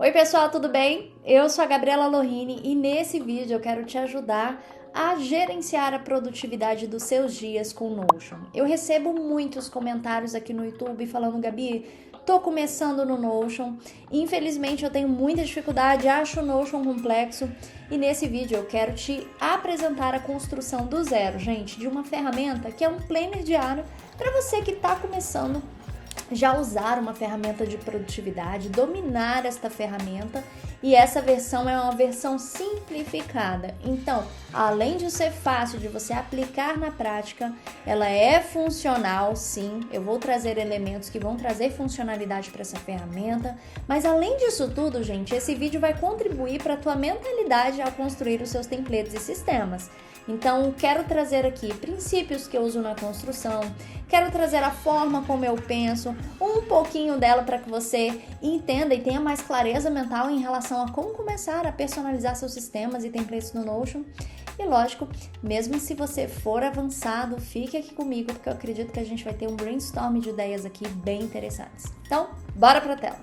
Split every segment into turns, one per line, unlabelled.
Oi pessoal, tudo bem? Eu sou a Gabriela Lohini e nesse vídeo eu quero te ajudar a gerenciar a produtividade dos seus dias com o Notion. Eu recebo muitos comentários aqui no YouTube falando, Gabi, tô começando no Notion, infelizmente eu tenho muita dificuldade, acho o Notion complexo e nesse vídeo eu quero te apresentar a construção do zero, gente, de uma ferramenta que é um planner diário para você que está começando já usar uma ferramenta de produtividade, dominar esta ferramenta, e essa versão é uma versão simplificada. Então, além de ser fácil de você aplicar na prática, ela é funcional, sim. Eu vou trazer elementos que vão trazer funcionalidade para essa ferramenta, mas além disso tudo, gente, esse vídeo vai contribuir para a tua mentalidade ao construir os seus templates e sistemas. Então, quero trazer aqui princípios que eu uso na construção, quero trazer a forma como eu penso, um pouquinho dela para que você entenda e tenha mais clareza mental em relação a como começar a personalizar seus sistemas e templates no Notion. E lógico, mesmo se você for avançado, fique aqui comigo, porque eu acredito que a gente vai ter um brainstorm de ideias aqui bem interessantes. Então, bora para a tela!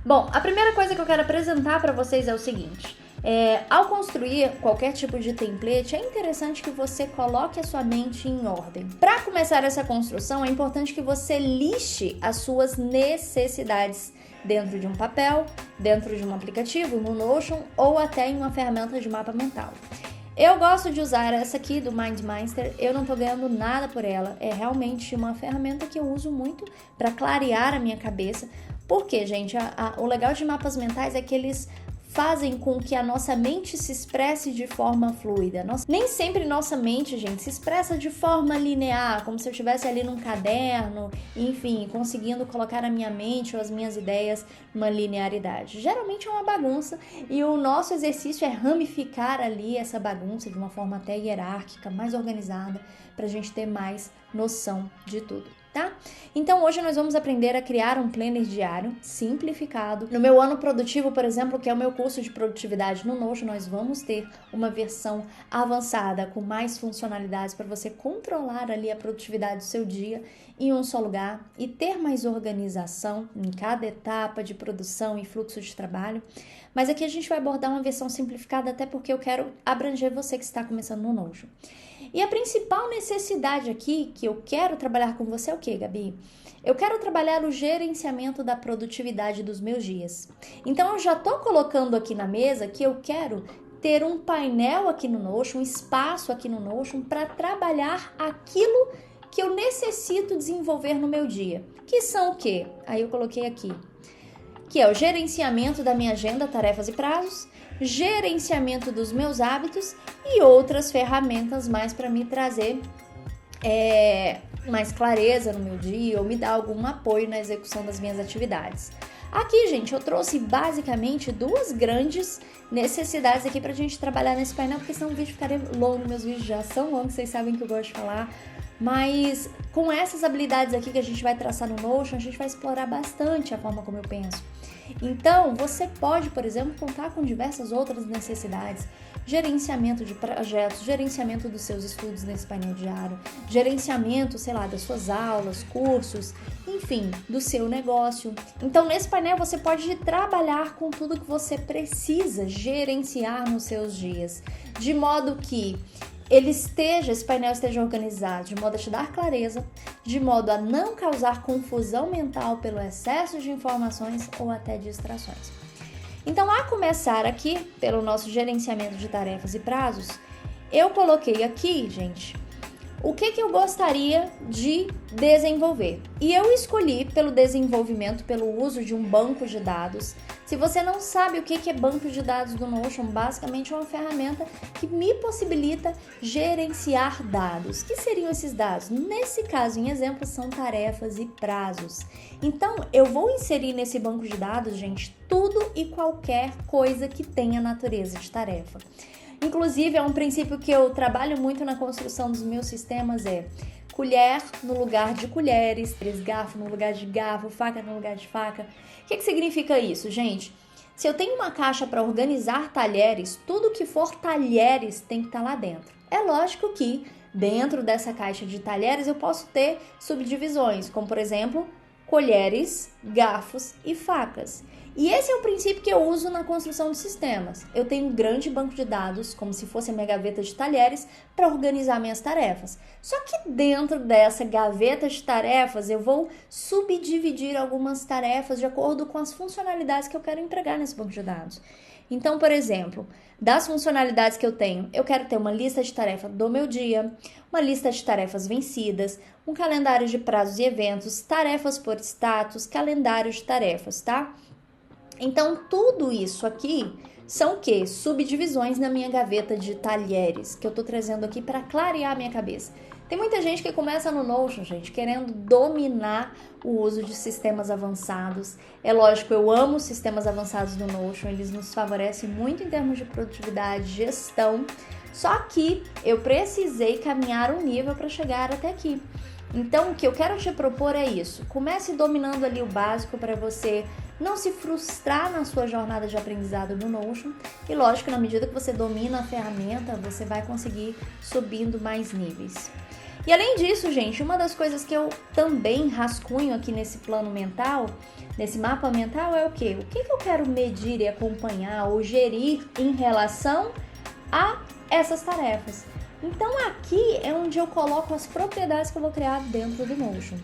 Bom, a primeira coisa que eu quero apresentar para vocês é o seguinte. Ao construir qualquer tipo de template, é interessante que você coloque a sua mente em ordem. Para começar essa construção, é importante que você liste as suas necessidades dentro de um papel, dentro de um aplicativo, no Notion ou até em uma ferramenta de mapa mental. Eu gosto de usar essa aqui do MindMeister, eu não tô ganhando nada por ela, é realmente uma ferramenta que eu uso muito para clarear a minha cabeça, porque, gente, o legal de mapas mentais é que eles fazem com que a nossa mente se expresse de forma fluida. Nem sempre nossa mente, gente, se expressa de forma linear, como se eu estivesse ali num caderno, enfim, conseguindo colocar a minha mente ou as minhas ideias numa linearidade. Geralmente é uma bagunça e o nosso exercício é ramificar ali essa bagunça de uma forma até hierárquica, mais organizada, para a gente ter mais noção de tudo. Tá? Então hoje nós vamos aprender a criar um planner diário simplificado. No meu ano produtivo, por exemplo, que é o meu curso de produtividade no Notion, nós vamos ter uma versão avançada com mais funcionalidades para você controlar ali a produtividade do seu dia em um só lugar e ter mais organização em cada etapa de produção e fluxo de trabalho. Mas aqui a gente vai abordar uma versão simplificada até porque eu quero abranger você que está começando no Notion. E a principal necessidade aqui que eu quero trabalhar com você é o que, Gabi? Eu quero trabalhar o gerenciamento da produtividade dos meus dias. Então eu já estou colocando aqui na mesa que eu quero ter um painel aqui no Notion, um espaço aqui no Notion para trabalhar aquilo que eu necessito desenvolver no meu dia. Que são o quê? Aí eu coloquei aqui. Que é o gerenciamento da minha agenda, tarefas e prazos, gerenciamento dos meus hábitos e outras ferramentas mais para me trazer mais clareza no meu dia ou me dar algum apoio na execução das minhas atividades. Aqui, gente, eu trouxe basicamente duas grandes necessidades aqui pra gente trabalhar nesse painel, porque senão o vídeo ficaria longo, meus vídeos já são longos, vocês sabem que eu gosto de falar, mas com essas habilidades aqui que a gente vai traçar no Notion, a gente vai explorar bastante a forma como eu penso. Então, você pode, por exemplo, contar com diversas outras necessidades, gerenciamento de projetos, gerenciamento dos seus estudos nesse painel diário, gerenciamento, sei lá, das suas aulas, cursos, enfim, do seu negócio. Então, nesse painel você pode trabalhar com tudo que você precisa gerenciar nos seus dias, de modo que esse painel esteja organizado de modo a te dar clareza, de modo a não causar confusão mental pelo excesso de informações ou até distrações. Então, a começar aqui, pelo nosso gerenciamento de tarefas e prazos, eu coloquei aqui, gente, o que eu gostaria de desenvolver. E eu escolhi pelo desenvolvimento, pelo uso de um banco de dados. Se você não sabe o que é banco de dados do Notion, basicamente é uma ferramenta que me possibilita gerenciar dados. O que seriam esses dados? Nesse caso, em exemplo, são tarefas e prazos. Então, eu vou inserir nesse banco de dados, gente, tudo e qualquer coisa que tenha natureza de tarefa. Inclusive, é um princípio que eu trabalho muito na construção dos meus sistemas, colher no lugar de colheres, garfo no lugar de garfo, faca no lugar de faca. O que significa isso, gente? Se eu tenho uma caixa para organizar talheres, tudo que for talheres tem que estar lá dentro. É lógico que dentro dessa caixa de talheres eu posso ter subdivisões, como por exemplo, colheres, garfos e facas. E esse é o princípio que eu uso na construção de sistemas. Eu tenho um grande banco de dados, como se fosse a minha gaveta de talheres, para organizar minhas tarefas. Só que dentro dessa gaveta de tarefas, eu vou subdividir algumas tarefas de acordo com as funcionalidades que eu quero entregar nesse banco de dados. Então, por exemplo, das funcionalidades que eu tenho, eu quero ter uma lista de tarefas do meu dia, uma lista de tarefas vencidas, um calendário de prazos e eventos, tarefas por status, calendário de tarefas, tá? Então, tudo isso aqui são o quê? Subdivisões na minha gaveta de talheres, que eu tô trazendo aqui para clarear a minha cabeça. Tem muita gente que começa no Notion, gente, querendo dominar o uso de sistemas avançados. É lógico, eu amo os sistemas avançados do Notion, eles nos favorecem muito em termos de produtividade, gestão, só que eu precisei caminhar um nível para chegar até aqui. Então, o que eu quero te propor é isso. Comece dominando ali o básico para você não se frustrar na sua jornada de aprendizado no Notion. E lógico, na medida que você domina a ferramenta, você vai conseguir subindo mais níveis. E além disso, gente, uma das coisas que eu também rascunho aqui nesse plano mental, nesse mapa mental, é o quê? O que eu quero medir e acompanhar ou gerir em relação a essas tarefas. Então aqui é onde eu coloco as propriedades que eu vou criar dentro do Notion.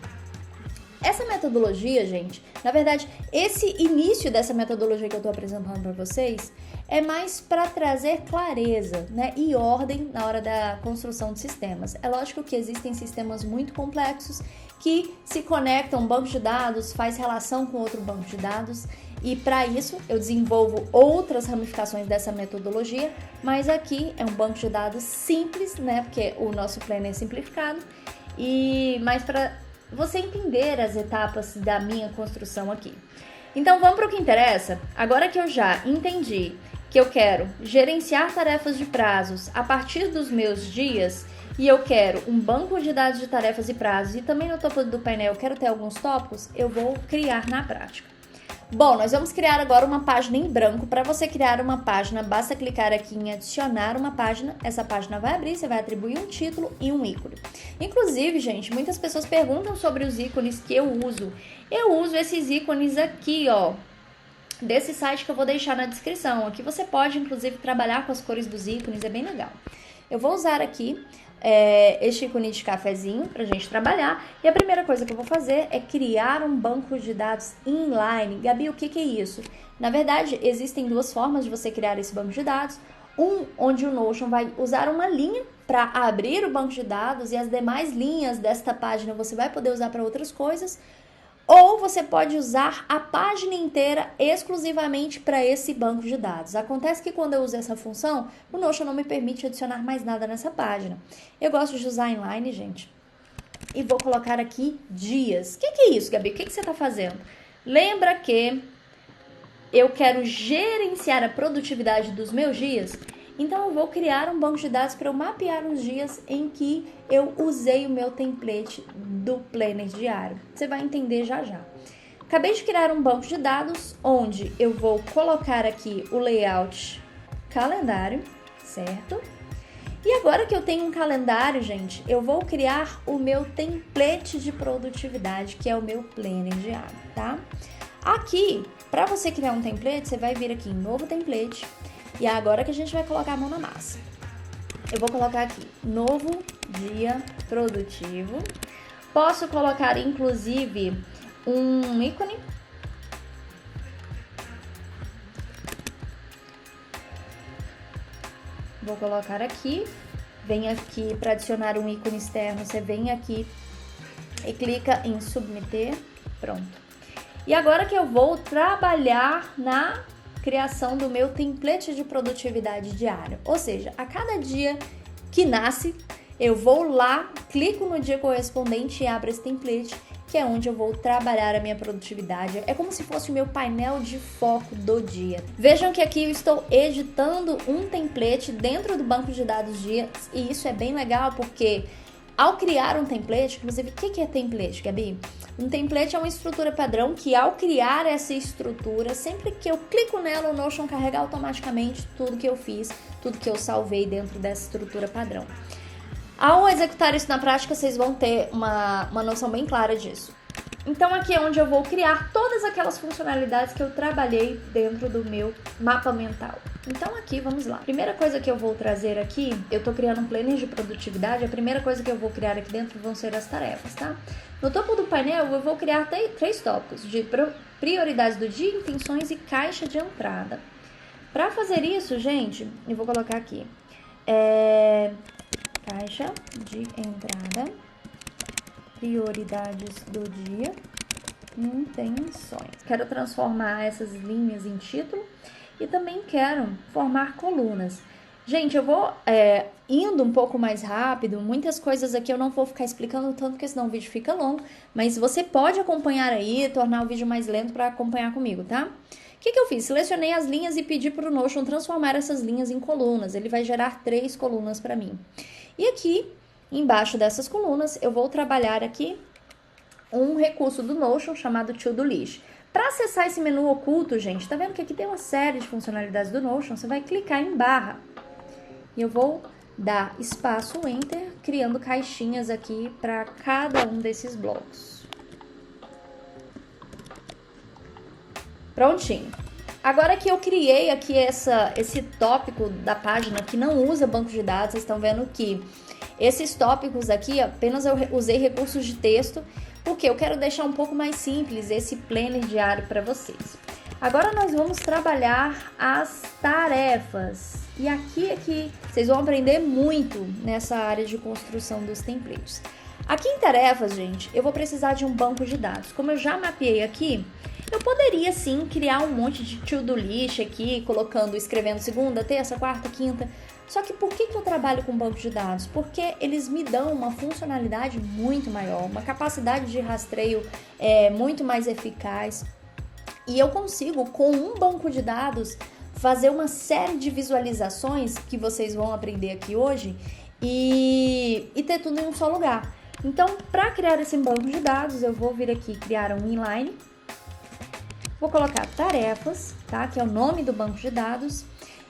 Essa metodologia, gente, na verdade, esse início dessa metodologia que eu estou apresentando para vocês é mais para trazer clareza, né, e ordem na hora da construção de sistemas. É lógico que existem sistemas muito complexos que se conectam, um banco de dados faz relação com outro banco de dados, e para isso eu desenvolvo outras ramificações dessa metodologia, mas aqui é um banco de dados simples, né, porque o nosso plano é simplificado, e mais para você entender as etapas da minha construção aqui. Então vamos para o que interessa. Agora que eu já entendi que eu quero gerenciar tarefas de prazos a partir dos meus dias e eu quero um banco de dados de tarefas e prazos e também no topo do painel eu quero ter alguns tópicos, eu vou criar na prática. Bom, nós vamos criar agora uma página em branco. Para você criar uma página, basta clicar aqui em adicionar uma página. Essa página vai abrir, você vai atribuir um título e um ícone. Inclusive, gente, muitas pessoas perguntam sobre os ícones que eu uso. Eu uso esses ícones aqui, ó, desse site que eu vou deixar na descrição. Aqui você pode, inclusive, trabalhar com as cores dos ícones, é bem legal. Eu vou usar aqui este ícone de cafezinho pra gente trabalhar. E a primeira coisa que eu vou fazer é criar um banco de dados inline. Gabi, o que é isso? Na verdade, existem duas formas de você criar esse banco de dados. Onde o Notion vai usar uma linha para abrir o banco de dados e as demais linhas desta página você vai poder usar para outras coisas. Ou você pode usar a página inteira exclusivamente para esse banco de dados. Acontece que quando eu uso essa função, o Notion não me permite adicionar mais nada nessa página. Eu gosto de usar inline, gente. E vou colocar aqui dias. O que é isso, Gabi? O que você está fazendo? Lembra que eu quero gerenciar a produtividade dos meus dias? Então eu vou criar um banco de dados para eu mapear os dias em que eu usei o meu template do planner diário. Você vai entender já já. Acabei de criar um banco de dados onde eu vou colocar aqui o layout calendário, certo? E agora que eu tenho um calendário, gente, eu vou criar o meu template de produtividade, que é o meu planner diário, tá? Aqui, para você criar um template, você vai vir aqui em novo template. E é agora que a gente vai colocar a mão na massa. Eu vou colocar aqui, novo dia produtivo. Posso colocar, inclusive, um ícone. Vou colocar aqui. Vem aqui para adicionar um ícone externo. Você vem aqui e clica em submeter. Pronto. E agora que eu vou trabalhar na criação do meu template de produtividade diário. Ou seja, a cada dia que nasce, eu vou lá, clico no dia correspondente e abro esse template, que é onde eu vou trabalhar a minha produtividade. É como se fosse o meu painel de foco do dia. Vejam que aqui eu estou editando um template dentro do banco de dados dias, e isso é bem legal porque ao criar um template, inclusive, o que é template, Gabi? Um template é uma estrutura padrão que, ao criar essa estrutura, sempre que eu clico nela, o Notion carrega automaticamente tudo que eu fiz, tudo que eu salvei dentro dessa estrutura padrão. Ao executar isso na prática, vocês vão ter uma noção bem clara disso. Então aqui é onde eu vou criar todas aquelas funcionalidades que eu trabalhei dentro do meu mapa mental. Então aqui, vamos lá. Primeira coisa que eu vou trazer aqui, eu tô criando um planner de produtividade, a primeira coisa que eu vou criar aqui dentro vão ser as tarefas, tá? No topo do painel eu vou criar três tópicos, de prioridades do dia, intenções e caixa de entrada. Para fazer isso, gente, eu vou colocar aqui, caixa de entrada, prioridades do dia, intenções. Quero transformar essas linhas em título e também quero formar colunas. Gente, eu vou indo um pouco mais rápido, muitas coisas aqui eu não vou ficar explicando tanto, porque senão o vídeo fica longo, mas você pode acompanhar aí, tornar o vídeo mais lento para acompanhar comigo, tá? O que eu fiz? Selecionei as linhas e pedi para o Notion transformar essas linhas em colunas. Ele vai gerar 3 colunas para mim. E aqui, embaixo dessas colunas, eu vou trabalhar aqui um recurso do Notion chamado To-Do List. Para acessar esse menu oculto, gente, tá vendo que aqui tem uma série de funcionalidades do Notion? Você vai clicar em barra e eu vou dar espaço Enter, criando caixinhas aqui para cada um desses blocos. Prontinho. Agora que eu criei aqui esse tópico da página que não usa banco de dados, vocês estão vendo que esses tópicos aqui, apenas eu usei recursos de texto, porque eu quero deixar um pouco mais simples esse planner diário para vocês. Agora nós vamos trabalhar as tarefas. E aqui é que vocês vão aprender muito nessa área de construção dos templates. Aqui em tarefas, gente, eu vou precisar de um banco de dados. Como eu já mapeei aqui, eu poderia sim criar um monte de to-do list aqui, escrevendo segunda, terça, quarta, quinta. Só que por que eu trabalho com banco de dados? Porque eles me dão uma funcionalidade muito maior, uma capacidade de rastreio muito mais eficaz. E eu consigo, com um banco de dados, fazer uma série de visualizações que vocês vão aprender aqui hoje e ter tudo em um só lugar. Então, para criar esse banco de dados, eu vou vir aqui criar um inline. Vou colocar tarefas, tá? Que é o nome do banco de dados.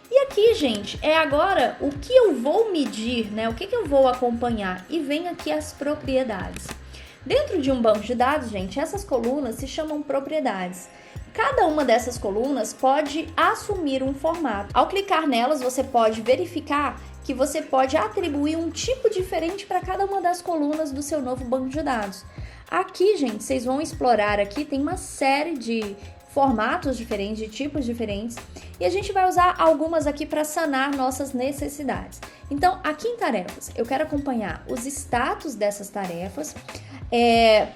E aqui, gente, agora o que eu vou medir, né? O que eu vou acompanhar? E vem aqui as propriedades. Dentro de um banco de dados, gente, essas colunas se chamam propriedades. Cada uma dessas colunas pode assumir um formato. Ao clicar nelas, você pode verificar que você pode atribuir um tipo diferente para cada uma das colunas do seu novo banco de dados. Aqui, gente, vocês vão explorar aqui, tem uma série de formatos diferentes, de tipos diferentes, e a gente vai usar algumas aqui para sanar nossas necessidades. Então, aqui em tarefas, eu quero acompanhar os status dessas tarefas.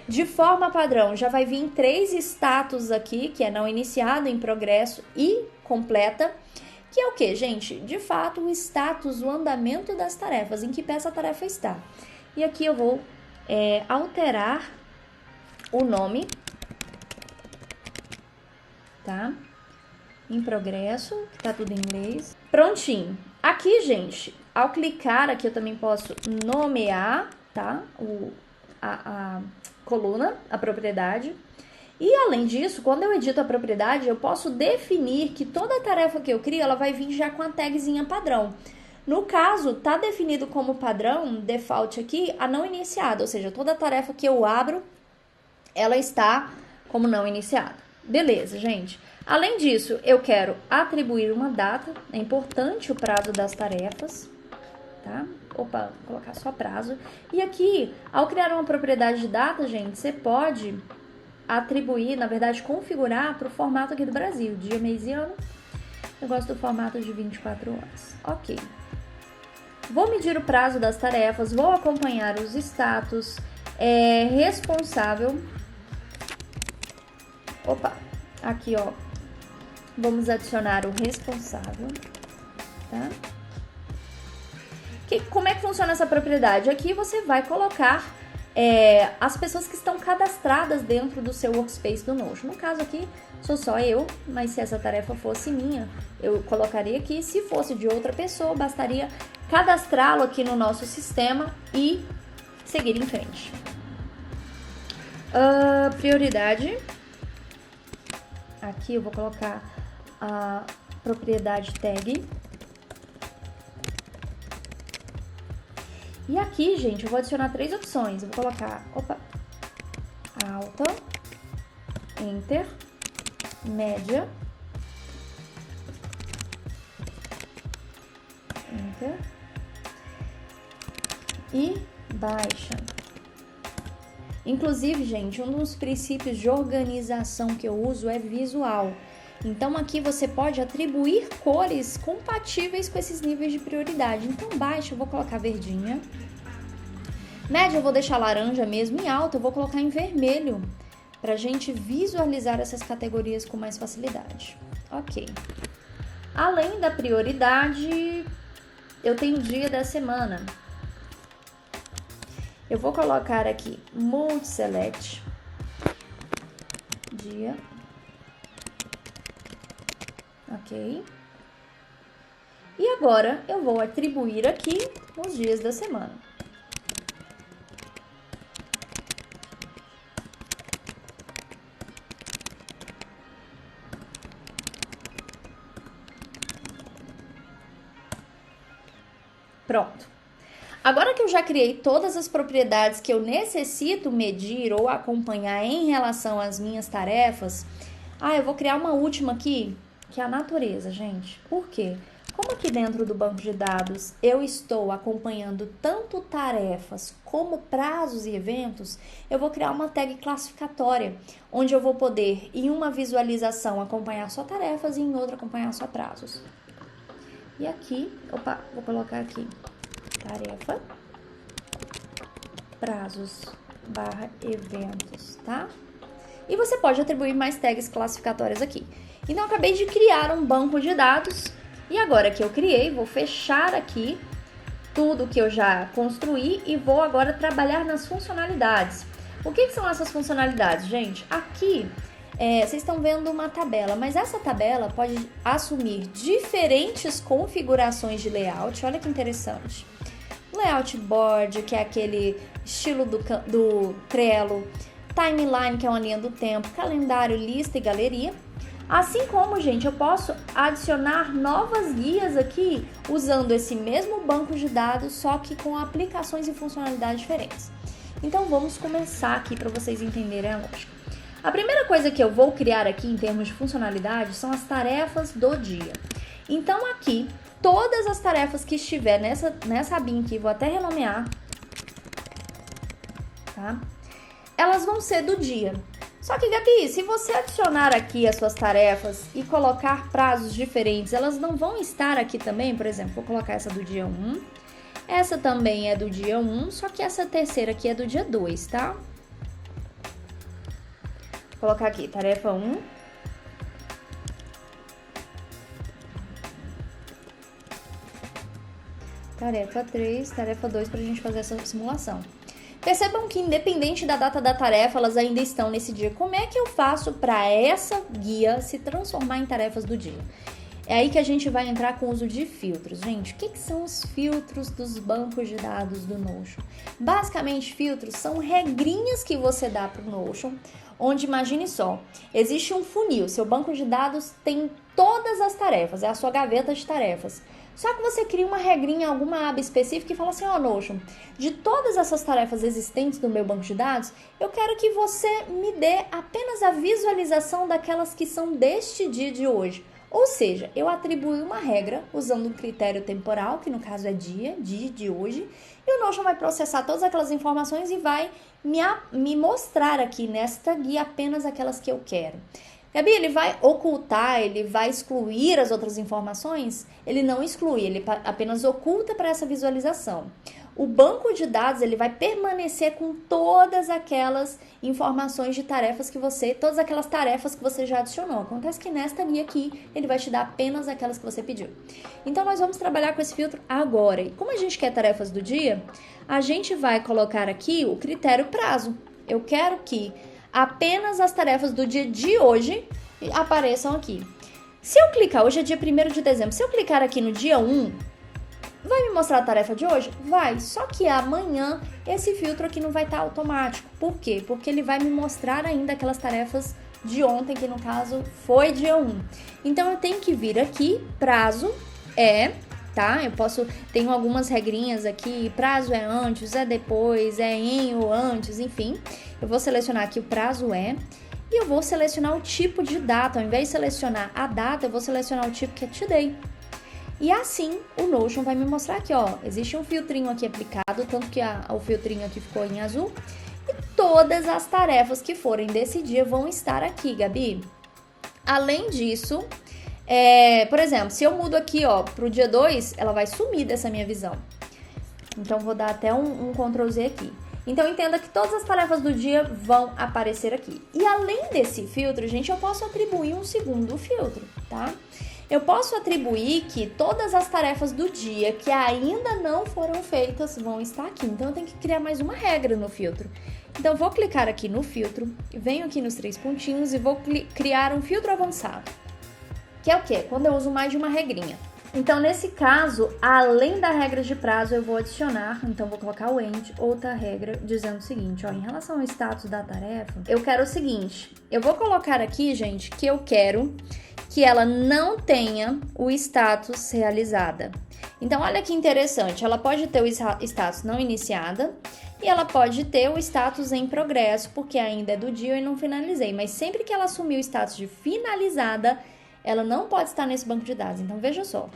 De forma padrão, já vai vir 3 status aqui, que é não iniciado, em progresso e completa, que é o que, gente? De fato, o status, o andamento das tarefas, em que pé essa tarefa está. E aqui eu vou alterar o nome, tá? Em progresso, que tá tudo em inglês. Prontinho. Aqui, gente, ao clicar aqui eu também posso nomear, tá? A coluna, a propriedade. E além disso, quando eu edito a propriedade, eu posso definir que toda tarefa que eu crio, ela vai vir já com a tagzinha padrão. No caso, tá definido como padrão, default aqui, a não iniciada, ou seja, toda tarefa que eu abro, ela está como não iniciada. Beleza, gente. Além disso, eu quero atribuir uma data, é importante o prazo das tarefas, tá? Opa, vou colocar só prazo. E aqui, ao criar uma propriedade de data, gente, você pode atribuir, na verdade, configurar para o formato aqui do Brasil, dia, mês e ano. Eu gosto do formato de 24 horas. Ok. Vou medir o prazo das tarefas, vou acompanhar os status, responsável. Opa, aqui, ó. Vamos adicionar o responsável, tá? Como é que funciona essa propriedade? Aqui você vai colocar as pessoas que estão cadastradas dentro do seu workspace do Notion. No caso aqui, sou só eu, mas se essa tarefa fosse minha, eu colocaria aqui. Se fosse de outra pessoa, bastaria cadastrá-lo aqui no nosso sistema e seguir em frente. Prioridade. Aqui eu vou colocar a propriedade tag. E aqui, gente, eu vou adicionar 3 opções. Eu vou colocar, alta, Enter, média, Enter e baixa. Inclusive, gente, um dos princípios de organização que eu uso é visual. Então, aqui você pode atribuir cores compatíveis com esses níveis de prioridade. Então, baixa eu vou colocar verdinha. Média eu vou deixar laranja mesmo. E alta eu vou colocar em vermelho, para a gente visualizar essas categorias com mais facilidade. Ok. Além da prioridade, eu tenho o dia da semana. Eu vou colocar aqui Multiselect, dia, ok? E agora eu vou atribuir aqui os dias da semana. Pronto. Agora que eu já criei todas as propriedades que eu necessito medir ou acompanhar em relação às minhas tarefas, eu vou criar uma última aqui, que é a natureza, gente. Por quê? Como aqui dentro do banco de dados eu estou acompanhando tanto tarefas como prazos e eventos, eu vou criar uma tag classificatória, onde eu vou poder, em uma visualização, acompanhar só tarefas e em outra acompanhar só prazos. E aqui, vou colocar aqui, tarefa, prazos, eventos, tá? E você pode atribuir mais tags classificatórias aqui. Então, eu acabei de criar um banco de dados e agora que eu criei, vou fechar aqui tudo que eu já construí e vou agora trabalhar nas funcionalidades. O que são essas funcionalidades, gente? Aqui, vocês estão vendo uma tabela, mas essa tabela pode assumir diferentes configurações de layout. Olha que interessante. Layout board, que é aquele estilo do Trello, timeline, que é uma linha do tempo, calendário, lista e galeria. Assim como, gente, eu posso adicionar novas guias aqui usando esse mesmo banco de dados, só que com aplicações e funcionalidades diferentes. Então, vamos começar aqui para vocês entenderem a lógica. A primeira coisa que eu vou criar aqui em termos de funcionalidade são as tarefas do dia. Então, aqui, todas as tarefas que estiver nessa abinha aqui, vou até renomear, tá? Elas vão ser do dia. Só que, Gabi, se você adicionar aqui as suas tarefas e colocar prazos diferentes, elas não vão estar aqui também? Por exemplo, vou colocar essa do dia 1, essa também é do dia 1, só que essa terceira aqui é do dia 2, tá? Vou colocar aqui, tarefa 1. Tarefa 3, tarefa 2 para a gente fazer essa simulação. Percebam que independente da data da tarefa, elas ainda estão nesse dia. Como é que eu faço para essa guia se transformar em tarefas do dia? É aí que a gente vai entrar com o uso de filtros. Gente, o que são os filtros dos bancos de dados do Notion? Basicamente, filtros são regrinhas que você dá para o Notion, onde, imagine só, existe um funil, seu banco de dados tem todas as tarefas, é a sua gaveta de tarefas. Só que você cria uma regrinha em alguma aba específica e fala assim, Notion, de todas essas tarefas existentes no meu banco de dados, eu quero que você me dê apenas a visualização daquelas que são deste dia de hoje. Ou seja, eu atribuí uma regra usando um critério temporal, que no caso é dia de hoje, e o Notion vai processar todas aquelas informações e vai me mostrar aqui nesta guia apenas aquelas que eu quero. Gabi, ele vai ocultar, ele vai excluir as outras informações? Ele não exclui, ele apenas oculta para essa visualização. O banco de dados, ele vai permanecer com todas aquelas informações de tarefas que todas aquelas tarefas que você já adicionou. Acontece que nesta guia aqui, ele vai te dar apenas aquelas que você pediu. Então, nós vamos trabalhar com esse filtro agora. E como a gente quer tarefas do dia, a gente vai colocar aqui o critério prazo. Eu quero que apenas as tarefas do dia de hoje apareçam aqui. Se eu clicar, hoje é dia 1º de dezembro, se eu clicar aqui no dia 1, vai me mostrar a tarefa de hoje? Vai, só que amanhã esse filtro aqui não vai estar automático. Por quê? Porque ele vai me mostrar ainda aquelas tarefas de ontem, que no caso foi dia 1. Então eu tenho que vir aqui, prazo tá? Tenho algumas regrinhas aqui, prazo é antes, é depois, é em ou antes, enfim. Eu vou selecionar aqui o prazo e eu vou selecionar o tipo de data. Ao invés de selecionar a data, eu vou selecionar o tipo que é Today. E assim, o Notion vai me mostrar aqui, ó, existe um filtrinho aqui aplicado, tanto que o filtrinho aqui ficou em azul, e todas as tarefas que forem desse dia vão estar aqui, Gabi. Além disso, por exemplo, se eu mudo aqui, ó, pro dia 2, ela vai sumir dessa minha visão. Então, vou dar até um Ctrl Z aqui. Então, entenda que todas as tarefas do dia vão aparecer aqui. E além desse filtro, gente, eu posso atribuir um segundo filtro, tá? Eu posso atribuir que todas as tarefas do dia que ainda não foram feitas vão estar aqui. Então, eu tenho que criar mais uma regra no filtro. Então, vou clicar aqui no filtro, venho aqui nos 3 pontinhos e vou criar um filtro avançado. Que é o quê? Quando eu uso mais de uma regrinha. Então, nesse caso, além da regra de prazo, eu vou adicionar, então vou colocar o end, outra regra, dizendo o seguinte, ó, em relação ao status da tarefa, eu quero o seguinte, eu vou colocar aqui, gente, que eu quero que ela não tenha o status realizada. Então, olha que interessante, ela pode ter o status não iniciada e ela pode ter o status em progresso, porque ainda é do dia e não finalizei, mas sempre que ela assumir o status de finalizada, ela não pode estar nesse banco de dados. Então, veja só.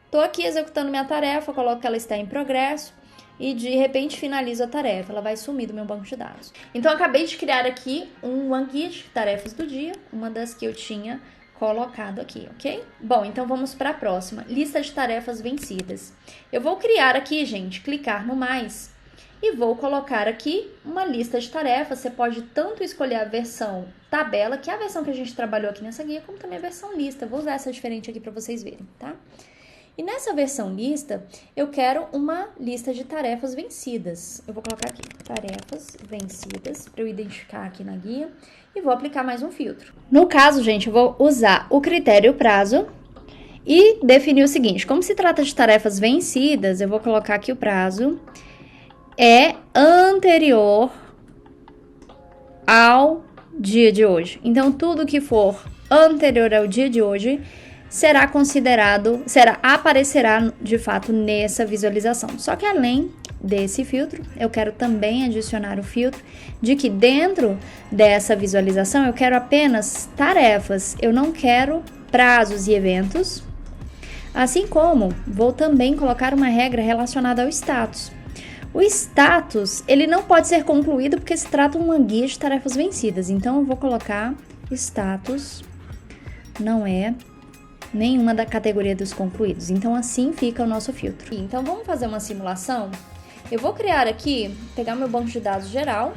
Estou aqui executando minha tarefa, coloco que ela está em progresso e, de repente, finalizo a tarefa. Ela vai sumir do meu banco de dados. Então, eu acabei de criar aqui um OneGuide, tarefas do dia, uma das que eu tinha colocado aqui, ok? Bom, então vamos para a próxima. Lista de tarefas vencidas. Eu vou criar aqui, gente, clicar no mais e vou colocar aqui uma lista de tarefas. Você pode tanto escolher a versão tabela, que é a versão que a gente trabalhou aqui nessa guia, como também a versão lista. Eu vou usar essa diferente aqui para vocês verem, tá? E nessa versão lista, eu quero uma lista de tarefas vencidas. Eu vou colocar aqui, tarefas vencidas, para eu identificar aqui na guia. E vou aplicar mais um filtro. No caso, gente, eu vou usar o critério prazo e definir o seguinte. Como se trata de tarefas vencidas, eu vou colocar aqui o prazo é anterior ao dia de hoje. Então, tudo que for anterior ao dia de hoje aparecerá de fato nessa visualização. Só que além desse filtro, eu quero também adicionar o filtro de que dentro dessa visualização eu quero apenas tarefas, eu não quero prazos e eventos, assim como vou também colocar uma regra relacionada ao status. O status, ele não pode ser concluído porque se trata de uma guia de tarefas vencidas, então eu vou colocar status não é nenhuma da categoria dos concluídos. Então, assim fica o nosso filtro. Então, vamos fazer uma simulação? Eu vou criar aqui, pegar meu banco de dados geral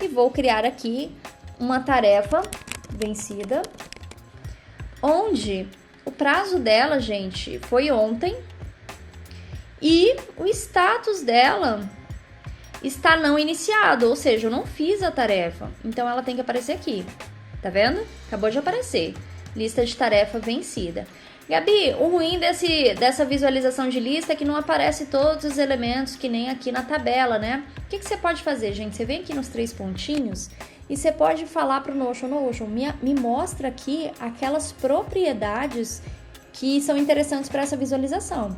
e vou criar aqui uma tarefa vencida, onde o prazo dela, gente, foi ontem e o status dela está não iniciado, ou seja, eu não fiz a tarefa. Então, ela tem que aparecer aqui. Tá vendo? Acabou de aparecer. Lista de tarefa vencida. Gabi, o ruim dessa visualização de lista é que não aparece todos os elementos que nem aqui na tabela, né? O que você pode fazer, gente? Você vem aqui nos 3 pontinhos e você pode falar para o Notion, me mostra aqui aquelas propriedades que são interessantes para essa visualização.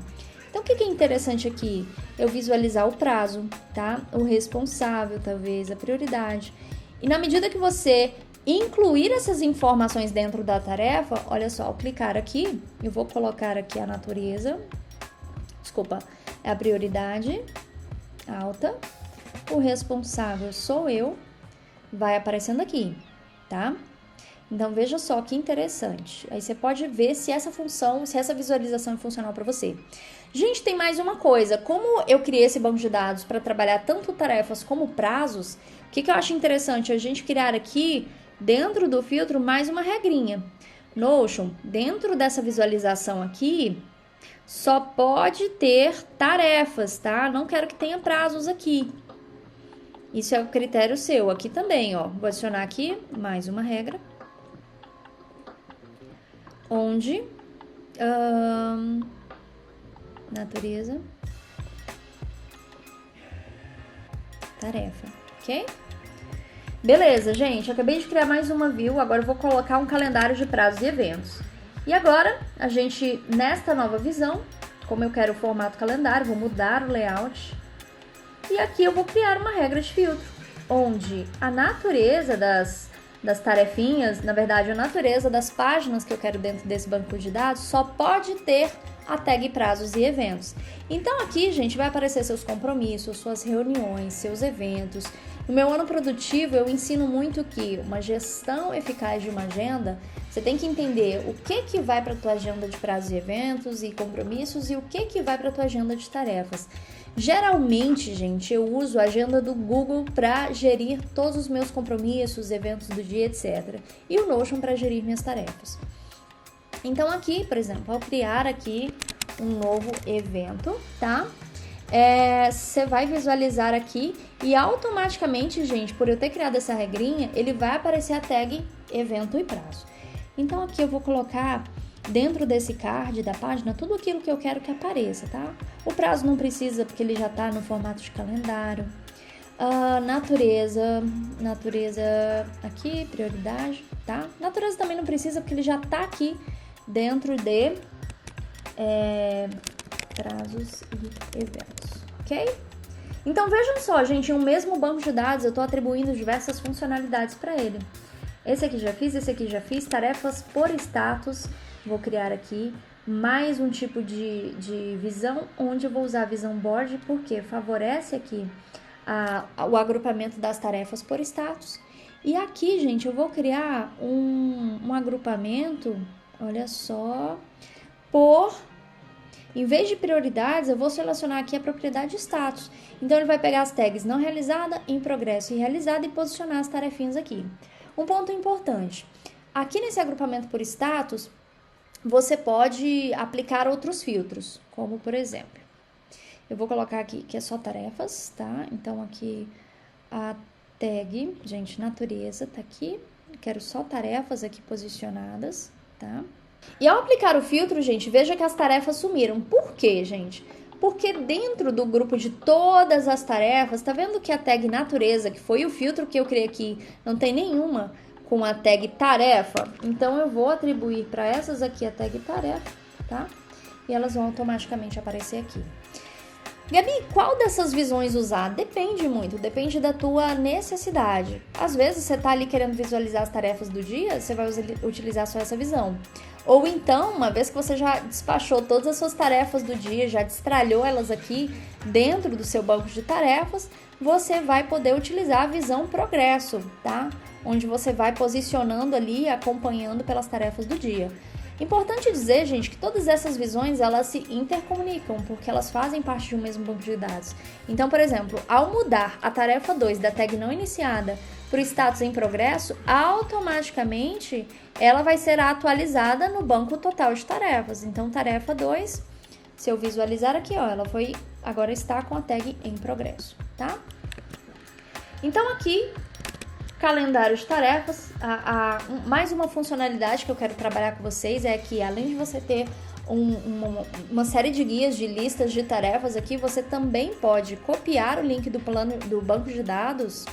Então, o que é interessante aqui? Eu visualizar o prazo, tá? O responsável, talvez, a prioridade. E na medida que você incluir essas informações dentro da tarefa, olha só, ao clicar aqui, eu vou colocar aqui a natureza, é a prioridade alta, o responsável sou eu, vai aparecendo aqui, tá? Então, veja só que interessante. Aí você pode ver se essa visualização é funcional para você. Gente, tem mais uma coisa. Como eu criei esse banco de dados para trabalhar tanto tarefas como prazos, o que eu acho interessante? A gente criar aqui, dentro do filtro, mais uma regrinha. Notion, dentro dessa visualização aqui, só pode ter tarefas, tá? Não quero que tenha prazos aqui. Isso é o critério seu. Aqui também, ó. Vou adicionar aqui mais uma regra. Onde natureza tarefa, ok? Beleza, gente, acabei de criar mais uma view, agora eu vou colocar um calendário de prazos e eventos. E agora, a gente, nesta nova visão, como eu quero o formato calendário, vou mudar o layout. E aqui eu vou criar uma regra de filtro, onde a natureza das tarefinhas, na verdade a natureza das páginas que eu quero dentro desse banco de dados só pode ter a tag prazos e eventos. Então aqui, gente, vai aparecer seus compromissos, suas reuniões, seus eventos. No meu ano produtivo eu ensino muito que uma gestão eficaz de uma agenda, você tem que entender o que vai para a tua agenda de prazos e eventos e compromissos e o que vai para a tua agenda de tarefas. Geralmente, gente, eu uso a agenda do Google para gerir todos os meus compromissos, eventos do dia, etc. E o Notion para gerir minhas tarefas. Então aqui, por exemplo, ao criar aqui um novo evento, tá? Você vai visualizar aqui e automaticamente, gente, por eu ter criado essa regrinha, ele vai aparecer a tag evento e prazo. Então aqui eu vou colocar dentro desse card da página tudo aquilo que eu quero que apareça, tá? O prazo não precisa porque ele já tá no formato de calendário. Natureza aqui, prioridade, tá? Natureza também não precisa porque ele já tá aqui dentro de prazos e eventos, ok? Então vejam só, gente, em um mesmo banco de dados eu estou atribuindo diversas funcionalidades para ele. Esse aqui já fiz, tarefas por status, vou criar aqui mais um tipo de visão, onde eu vou usar a visão board, porque favorece aqui o agrupamento das tarefas por status. E aqui, gente, eu vou criar um agrupamento, olha só, em vez de prioridades, eu vou selecionar aqui a propriedade status. Então, ele vai pegar as tags não realizada, em progresso e realizada e posicionar as tarefinhas aqui. Um ponto importante, aqui nesse agrupamento por status, você pode aplicar outros filtros, como por exemplo, eu vou colocar aqui que é só tarefas, tá? Então, aqui a tag, gente, natureza, tá aqui. Quero só tarefas aqui posicionadas, tá? E ao aplicar o filtro, gente, veja que as tarefas sumiram. Por quê, gente? Porque dentro do grupo de todas as tarefas, tá vendo que a tag natureza, que foi o filtro que eu criei aqui, não tem nenhuma com a tag tarefa? Então, eu vou atribuir para essas aqui a tag tarefa, tá? E elas vão automaticamente aparecer aqui. Gabi, qual dessas visões usar? Depende muito, depende da tua necessidade. Às vezes você tá ali querendo visualizar as tarefas do dia, você vai utilizar só essa visão. Ou então, uma vez que você já despachou todas as suas tarefas do dia, já destralhou elas aqui dentro do seu banco de tarefas, você vai poder utilizar a visão progresso, tá? Onde você vai posicionando ali, acompanhando pelas tarefas do dia. Importante dizer, gente, que todas essas visões, elas se intercomunicam, porque elas fazem parte de um mesmo banco de dados. Então, por exemplo, ao mudar a tarefa 2 da tag não iniciada para o status em progresso, automaticamente ela vai ser atualizada no banco total de tarefas. Então, tarefa 2, se eu visualizar aqui, ó, ela agora está com a tag em progresso, tá? Então, aqui, calendário de tarefas, mais uma funcionalidade que eu quero trabalhar com vocês é que, além de você ter uma série de guias de listas de tarefas aqui, você também pode copiar o link do banco de dados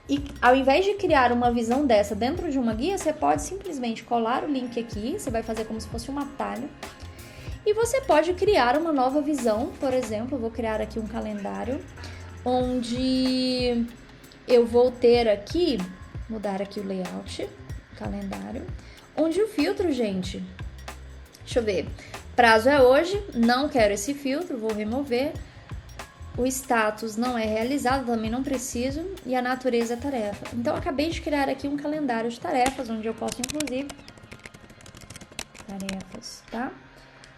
e, ao invés de criar uma visão dessa dentro de uma guia, você pode simplesmente colar o link aqui, você vai fazer como se fosse um atalho, e você pode criar uma nova visão. Por exemplo, eu vou criar aqui um calendário, onde eu vou ter aqui, mudar aqui o layout, calendário, onde o filtro, gente, deixa eu ver, prazo é hoje, não quero esse filtro, vou remover, o status não é realizado, também não preciso, e a natureza é tarefa. Então, eu acabei de criar aqui um calendário de tarefas, onde eu posso, inclusive, tarefas, tá?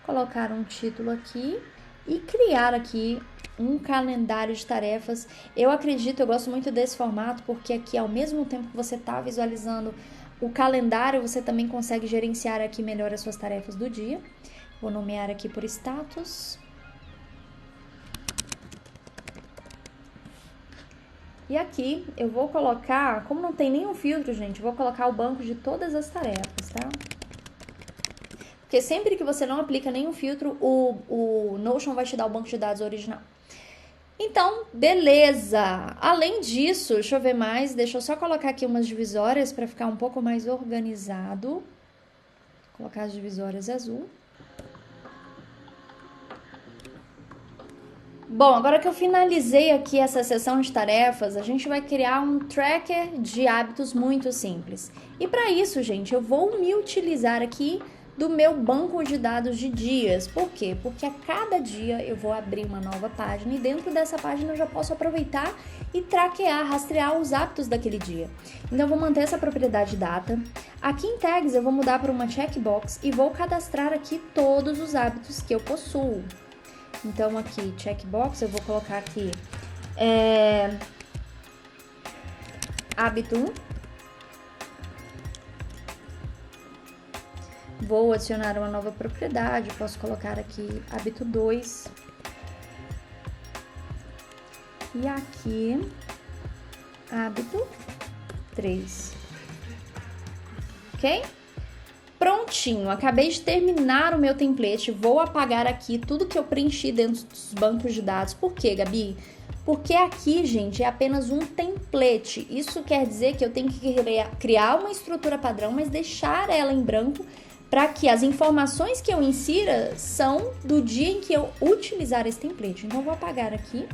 Colocar um título aqui e criar aqui um calendário de tarefas. Eu gosto muito desse formato, porque aqui, ao mesmo tempo que você está visualizando o calendário, você também consegue gerenciar aqui melhor as suas tarefas do dia. Vou nomear aqui por status. E aqui eu vou colocar, como não tem nenhum filtro, gente, eu vou colocar o banco de todas as tarefas, tá? Porque sempre que você não aplica nenhum filtro, o Notion vai te dar o banco de dados original. Então, beleza! Além disso, deixa eu ver mais, deixa eu só colocar aqui umas divisórias para ficar um pouco mais organizado. Vou colocar as divisórias azul. Bom, agora que eu finalizei aqui essa sessão de tarefas, a gente vai criar um tracker de hábitos muito simples. E para isso, gente, eu vou me utilizar aqui do meu banco de dados de dias. Por quê? Porque a cada dia eu vou abrir uma nova página e dentro dessa página eu já posso aproveitar e traquear, rastrear os hábitos daquele dia. Então eu vou manter essa propriedade data. Aqui em tags eu vou mudar para uma checkbox e vou cadastrar aqui todos os hábitos que eu possuo. Então aqui, checkbox, eu vou colocar aqui hábito 1. Vou adicionar uma nova propriedade, posso colocar aqui hábito 2. E aqui, hábito 3. Ok? Prontinho, acabei de terminar o meu template, vou apagar aqui tudo que eu preenchi dentro dos bancos de dados. Por quê, Gabi? Porque aqui, gente, é apenas um template. Isso quer dizer que eu tenho que criar uma estrutura padrão, mas deixar ela em branco para que as informações que eu insira são do dia em que eu utilizar esse template. Então, eu vou apagar aqui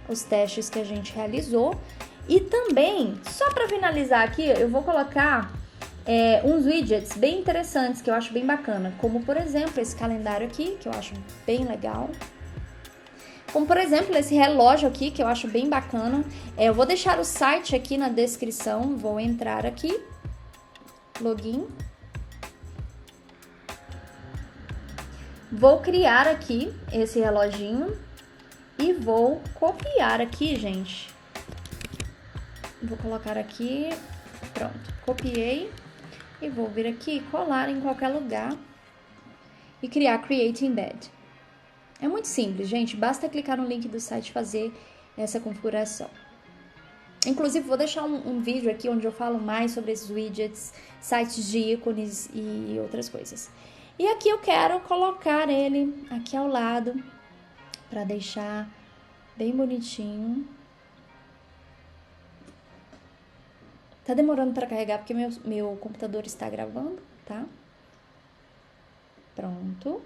os testes que a gente realizou. E também, só para finalizar aqui, eu vou colocar uns widgets bem interessantes que eu acho bem bacana, como por exemplo esse calendário aqui, que eu acho bem legal, como por exemplo esse relógio aqui, que eu acho bem bacana. Eu vou deixar o site aqui na descrição, vou entrar aqui, login, vou criar aqui esse reloginho e vou copiar aqui, gente, vou colocar aqui, pronto, copiei. E vou vir aqui, colar em qualquer lugar e criar Create Embed. É muito simples, gente. Basta clicar no link do site e fazer essa configuração. Inclusive, vou deixar um vídeo aqui onde eu falo mais sobre esses widgets, sites de ícones e outras coisas. E aqui eu quero colocar ele aqui ao lado para deixar bem bonitinho. Tá demorando para carregar porque meu computador está gravando, tá? Pronto.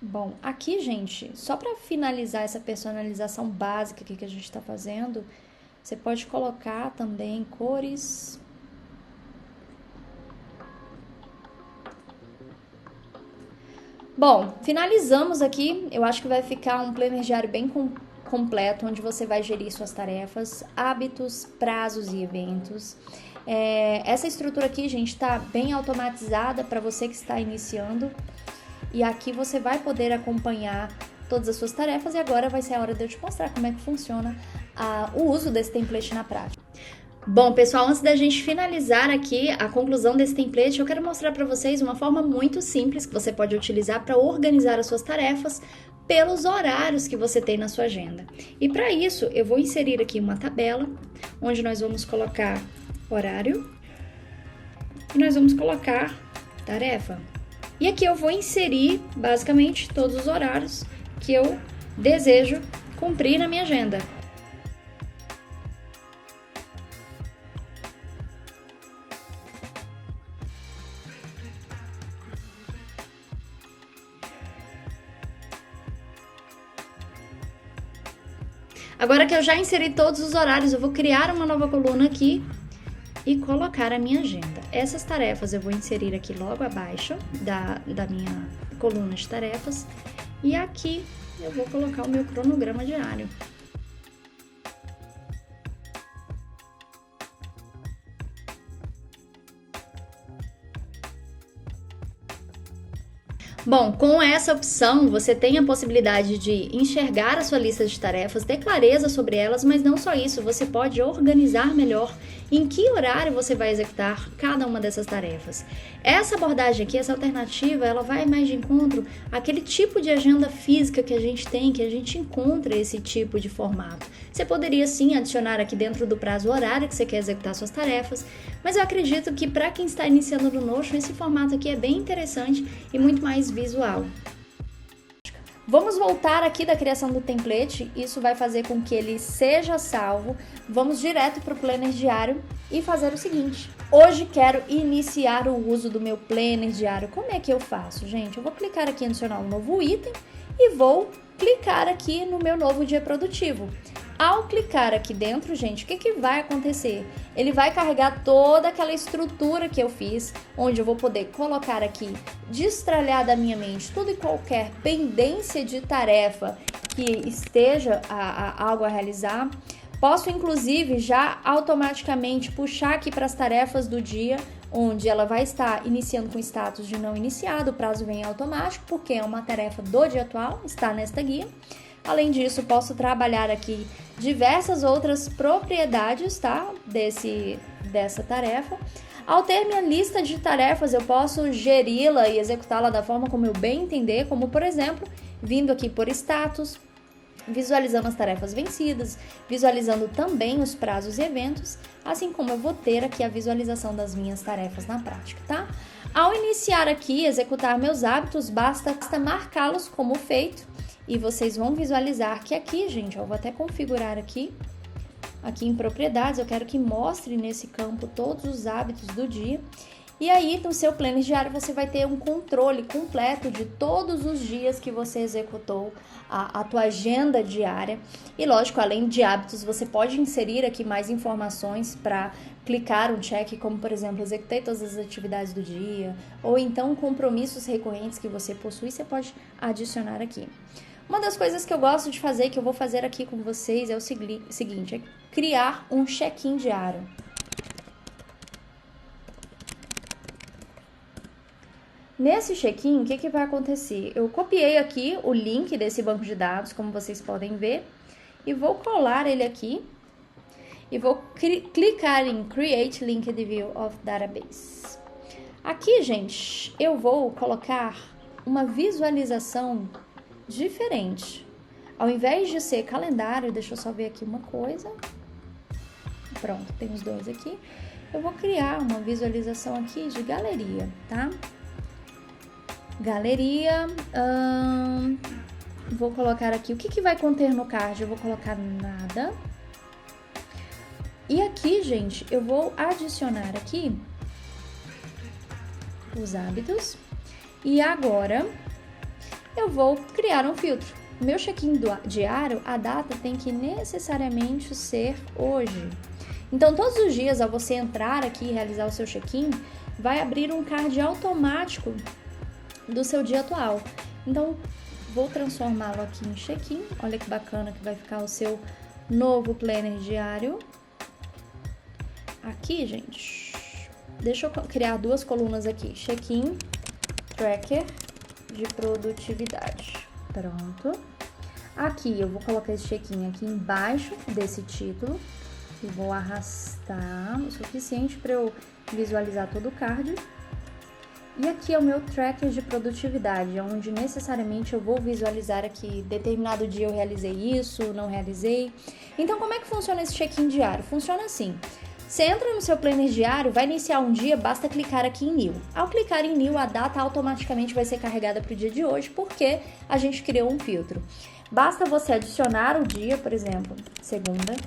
Bom, aqui, gente, só para finalizar essa personalização básica aqui que a gente tá fazendo, você pode colocar também cores. Bom, finalizamos aqui. Eu acho que vai ficar um planner diário bem completo, onde você vai gerir suas tarefas, hábitos, prazos e eventos. Essa estrutura aqui, gente, está bem automatizada para você que está iniciando. E aqui você vai poder acompanhar todas as suas tarefas. E agora vai ser a hora de eu te mostrar como é que funciona o uso desse template na prática. Bom, pessoal, antes da gente finalizar aqui a conclusão desse template, eu quero mostrar para vocês uma forma muito simples que você pode utilizar para organizar as suas tarefas pelos horários que você tem na sua agenda. E para isso, eu vou inserir aqui uma tabela, onde nós vamos colocar horário e nós vamos colocar tarefa. E aqui eu vou inserir, basicamente, todos os horários que eu desejo cumprir na minha agenda. Agora que eu já inseri todos os horários, eu vou criar uma nova coluna aqui e colocar a minha agenda. Essas tarefas eu vou inserir aqui logo abaixo da minha coluna de tarefas. E aqui eu vou colocar o meu cronograma diário. Bom, com essa opção, você tem a possibilidade de enxergar a sua lista de tarefas, ter clareza sobre elas, mas não só isso, você pode organizar melhor em que horário você vai executar cada uma dessas tarefas. Essa abordagem aqui, essa alternativa, ela vai mais de encontro àquele tipo de agenda física que a gente tem, que a gente encontra esse tipo de formato. Você poderia sim adicionar aqui dentro do prazo horário que você quer executar suas tarefas, mas eu acredito que para quem está iniciando no Notion, esse formato aqui é bem interessante e muito mais visual. Vamos voltar aqui da criação do template, isso vai fazer com que ele seja salvo. Vamos direto para o planner diário e fazer o seguinte. Hoje quero iniciar o uso do meu planner diário. Como é que eu faço, gente? Eu vou clicar aqui em adicionar um novo item e vou clicar aqui no meu novo dia produtivo. Ao clicar aqui dentro, gente, o que vai acontecer? Ele vai carregar toda aquela estrutura que eu fiz, onde eu vou poder colocar aqui, destralhar da minha mente tudo e qualquer pendência de tarefa que esteja algo a realizar. Posso, inclusive, já automaticamente puxar aqui para as tarefas do dia, onde ela vai estar iniciando com status de não iniciado, o prazo vem automático, porque é uma tarefa do dia atual, está nesta guia. Além disso, posso trabalhar aqui diversas outras propriedades, tá? Dessa tarefa. Ao ter minha lista de tarefas, eu posso geri-la e executá-la da forma como eu bem entender, como, por exemplo, vindo aqui por status, visualizando as tarefas vencidas, visualizando também os prazos e eventos, assim como eu vou ter aqui a visualização das minhas tarefas na prática, tá? Ao iniciar aqui, executar meus hábitos, basta marcá-los como feito e vocês vão visualizar que aqui, gente, eu vou até configurar aqui em propriedades, eu quero que mostre nesse campo todos os hábitos do dia. E aí, no seu planner diário, você vai ter um controle completo de todos os dias que você executou a tua agenda diária. E lógico, além de hábitos, você pode inserir aqui mais informações para clicar um check, como por exemplo, executei todas as atividades do dia, ou então compromissos recorrentes que você possui, você pode adicionar aqui. Uma das coisas que eu gosto de fazer, que eu vou fazer aqui com vocês, é o seguinte, é criar um check-in diário. Nesse check-in, o que vai acontecer? Eu copiei aqui o link desse banco de dados, como vocês podem ver, e vou colar ele aqui e vou clicar em Create Linked View of Database. Aqui, gente, eu vou colocar uma visualização diferente. Ao invés de ser calendário, deixa eu só ver aqui uma coisa. Pronto, tem os dois aqui. Eu vou criar uma visualização aqui de galeria, tá? Galeria, vou colocar aqui, o que vai conter no card? Eu vou colocar nada. E aqui, gente, eu vou adicionar aqui os hábitos. E agora, eu vou criar um filtro. Meu check-in diário, a data tem que necessariamente ser hoje. Então, todos os dias, ao você entrar aqui e realizar o seu check-in, vai abrir um card automático do seu dia atual. Então, vou transformá-lo aqui em check-in. Olha que bacana que vai ficar o seu novo planner diário. Aqui, gente, deixa eu criar duas colunas aqui. Check-in, tracker de produtividade. Pronto. Aqui, eu vou colocar esse check-in aqui embaixo desse título. E vou arrastar o suficiente para eu visualizar todo o card. E aqui é o meu tracker de produtividade, onde necessariamente eu vou visualizar aqui, determinado dia eu realizei isso, não realizei. Então, como é que funciona esse check-in diário? Funciona assim, você entra no seu planner diário, vai iniciar um dia, basta clicar aqui em New. Ao clicar em New, a data automaticamente vai ser carregada para o dia de hoje, porque a gente criou um filtro. Basta você adicionar o dia, por exemplo, segunda,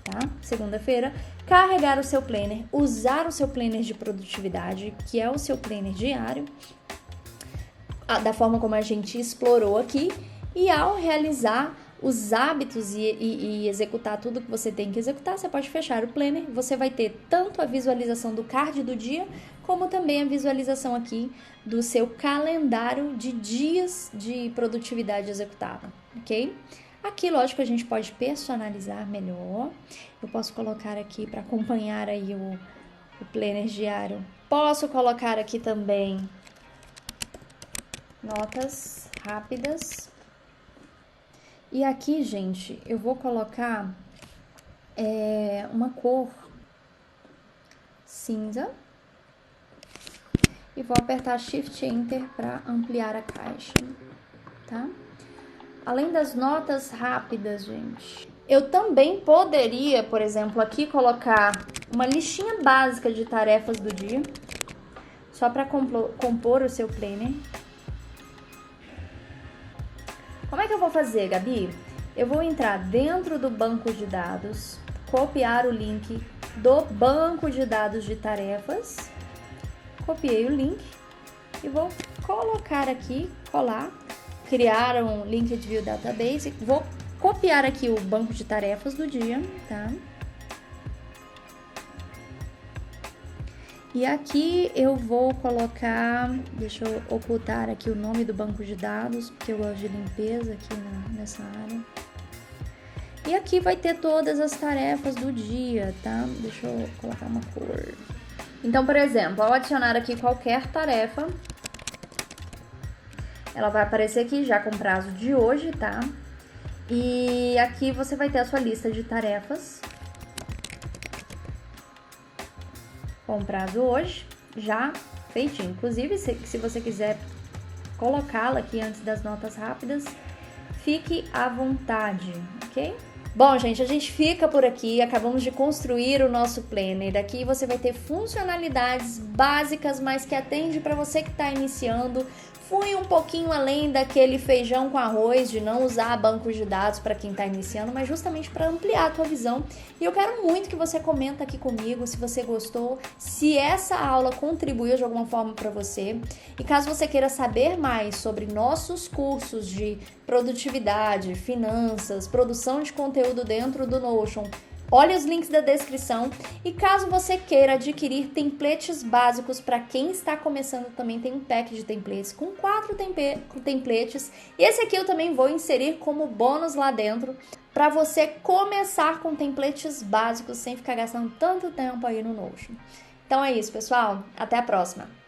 tá? Segunda-feira, carregar o seu planner, usar o seu planner de produtividade, que é o seu planner diário, da forma como a gente explorou aqui, e ao realizar os hábitos e executar tudo que você tem que executar, você pode fechar o planner, você vai ter tanto a visualização do card do dia, como também a visualização aqui do seu calendário de dias de produtividade executada, ok? Aqui, lógico, a gente pode personalizar melhor. Eu posso colocar aqui para acompanhar aí o planner diário. Posso colocar aqui também notas rápidas. E aqui, gente, eu vou colocar uma cor cinza. E vou apertar Shift Enter para ampliar a caixa, tá? Além das notas rápidas, gente, eu também poderia, por exemplo, aqui colocar uma listinha básica de tarefas do dia, só para compor o seu planner. Como é que eu vou fazer, Gabi? Eu vou entrar dentro do banco de dados, copiar o link do banco de dados de tarefas, copiei o link e vou colocar aqui, colar, criar um Linked View Database, vou copiar aqui o banco de tarefas do dia, tá? E aqui eu vou colocar, deixa eu ocultar aqui o nome do banco de dados, porque eu gosto de limpeza aqui nessa área. E aqui vai ter todas as tarefas do dia, tá? Deixa eu colocar uma cor. Então, por exemplo, ao adicionar aqui qualquer tarefa, ela vai aparecer aqui já com prazo de hoje, tá? E aqui você vai ter a sua lista de tarefas com prazo hoje, já feitinho. Inclusive, se você quiser colocá-la aqui antes das notas rápidas, fique à vontade, ok? Bom, gente, a gente fica por aqui, acabamos de construir o nosso planner. Aqui você vai ter funcionalidades básicas, mas que atende para você que está iniciando. Fui um pouquinho além daquele feijão com arroz, de não usar bancos de dados para quem está iniciando, mas justamente para ampliar a tua visão. E eu quero muito que você comenta aqui comigo se você gostou, se essa aula contribuiu de alguma forma para você. E caso você queira saber mais sobre nossos cursos de produtividade, finanças, produção de conteúdo dentro do Notion, olha os links da descrição. E caso você queira adquirir templates básicos para quem está começando, também tem um pack de templates com 4 templates. E esse aqui eu também vou inserir como bônus lá dentro para você começar com templates básicos sem ficar gastando tanto tempo aí no Notion. Então é isso, pessoal. Até a próxima!